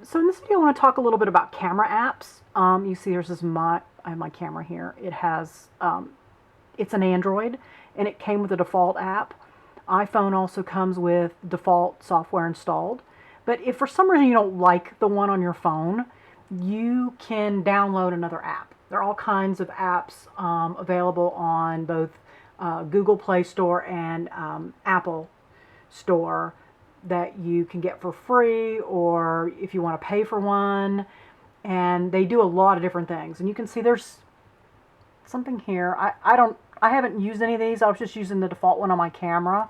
So in this video, I want to talk a little bit about camera apps. You see, I have my camera here. It's an Android, and it came with a default app. iPhone also comes with default software installed. But if for some reason you don't like the one on your phone, you can download another app. There are all kinds of apps available on both Google Play Store and Apple Store that you can get for free, or if you want to pay for one. And they do a lot of different things. And you can see there's something here. I haven't used any of these. I was just using the default one on my camera.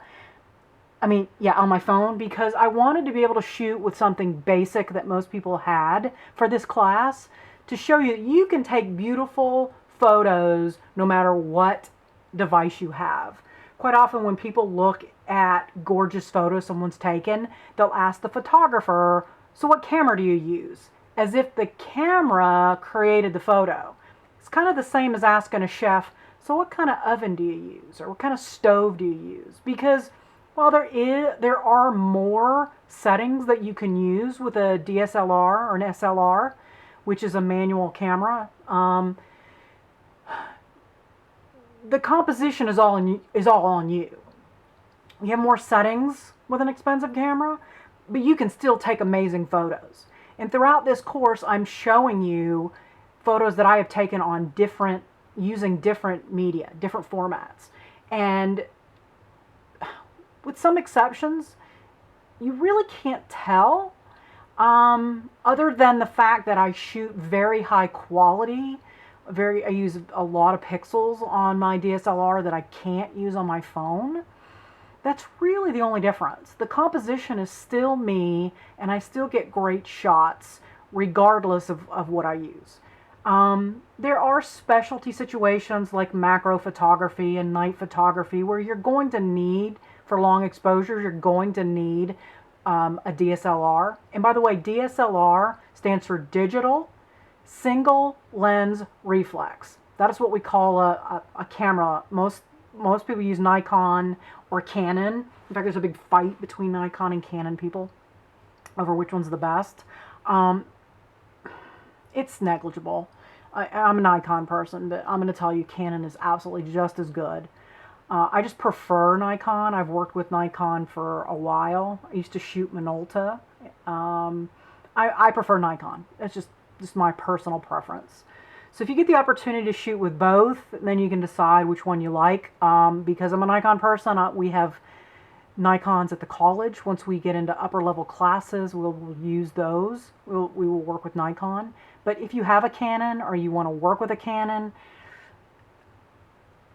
On my phone, because I wanted to be able to shoot with something basic that most people had for this class, to show you that you can take beautiful photos no matter what device you have. Quite often when people look at gorgeous photos someone's taken, they'll ask the photographer, so what camera do you use? As if the camera created the photo. It's kind of the same as asking a chef, so what kind of oven do you use? Or what kind of stove do you use? Because while there are more settings that you can use with a DSLR or an SLR, which is a manual camera, the composition is all on you. You have more settings with an expensive camera, but you can still take amazing photos. And throughout this course, I'm showing you photos that I have taken on using different media, different formats. And with some exceptions, you really can't tell, other than the fact that I shoot very high quality. I use a lot of pixels on my DSLR that I can't use on my phone. That's really the only difference. The composition is still me, and I still get great shots regardless of what I use. There are specialty situations like macro photography and night photography where you're going to need, for long exposures, you're going to need a DSLR. And by the way, DSLR stands for digital single lens reflex. That is what we call a camera. Most people use Nikon or Canon. In fact, there's a big fight between Nikon and Canon people over which one's the best. It's negligible. I'm a Nikon person, but I'm going to tell you Canon is absolutely just as good. I just prefer Nikon. I've worked with Nikon for a while. I used to shoot Minolta. I prefer Nikon. It's just my personal preference. So if you get the opportunity to shoot with both, then you can decide which one you like. Because I'm a Nikon person, we have Nikons at the college. Once we get into upper level classes, we'll use those. We will work with Nikon. But if you have a Canon or you want to work with a Canon,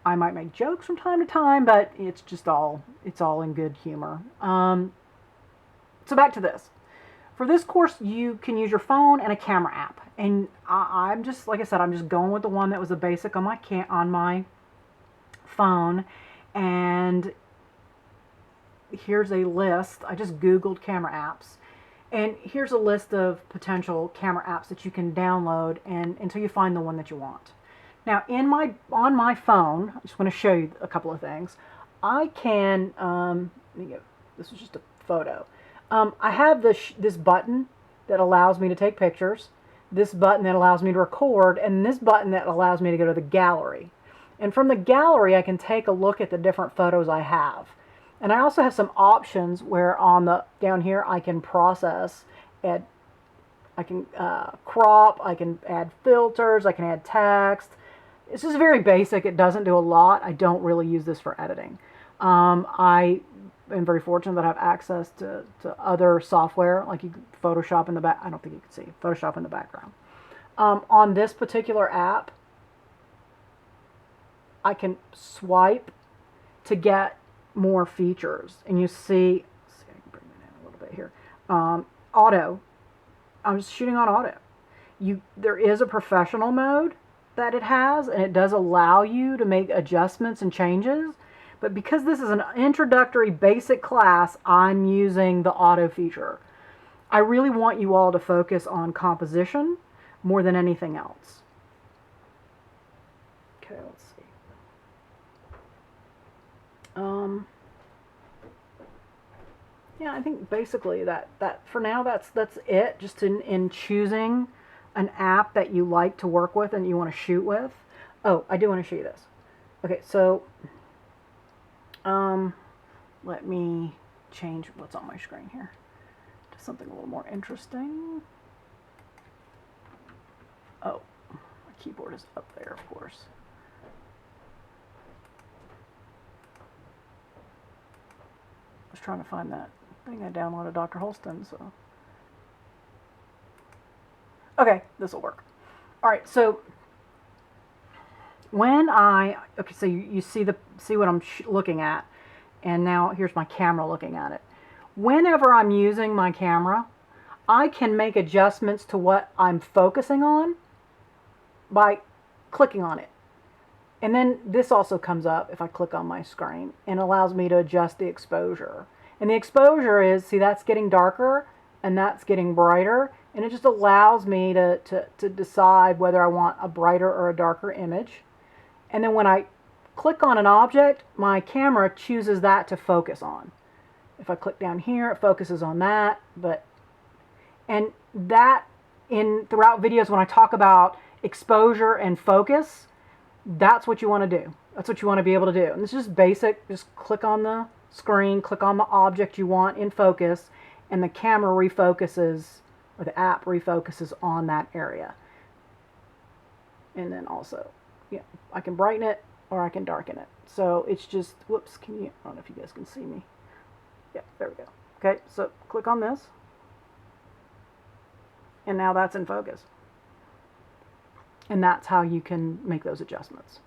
I might make jokes from time to time, but it's all in good humor. So back to this. For this course, you can use your phone and a camera app. And I'm just, like I said, I'm just going with the one that was a basic on my phone. And here's a list. I just Googled camera apps. And here's a list of potential camera apps that you can download until you find the one that you want. Now, on my phone, I just want to show you a couple of things. I can, this is just a photo. I have this button that allows me to take pictures, this button that allows me to record, and this button that allows me to go to the gallery. And from the gallery, I can take a look at the different photos I have. And I also have some options where down here I can process, I can crop, I can add filters, I can add text. This is very basic. It doesn't do a lot. I don't really use this for editing. I am very fortunate that I have access to other software, like Photoshop in the back. I don't think you can see Photoshop in the background. On this particular app, I can swipe to get more features, and you see, let's see, I can bring it in a little bit here. Auto. I'm just shooting on auto. There is a professional mode that it has, and it does allow you to make adjustments and changes. But because this is an introductory basic class, I'm using the auto feature. I really want you all to focus on composition more than anything else. Okay, let's see. yeah, I think basically that for now that's it. Just in choosing an app that you like to work with and you want to shoot with. Oh, I do want to show you this. Okay, so let me change what's on my screen here to something a little more interesting. Oh, my keyboard is up there, of course. I was trying to find that thing I downloaded, Dr. Holston, so. Okay, this will work. All right, so when okay, so you see what I'm looking at, and now here's my camera looking at it. Whenever I'm using my camera, I can make adjustments to what I'm focusing on by clicking on it. And then this also comes up if I click on my screen and allows me to adjust the exposure. And the exposure is, see, that's getting darker and that's getting brighter. And it just allows me to decide whether I want a brighter or a darker image. And then when I click on an object, my camera chooses that to focus on. If I click down here, it focuses on that. And that throughout videos when I talk about exposure and focus, that's what you want to do. That's what you want to be able to do. And this is just basic. Just click on the screen, click on the object you want in focus, and the camera refocuses, or the app refocuses on that area. And then also, yeah, I can brighten it or I can darken it. So it's just, whoops, I don't know if you guys can see me. Yeah, there we go. Okay, so click on this. And now that's in focus. And that's how you can make those adjustments.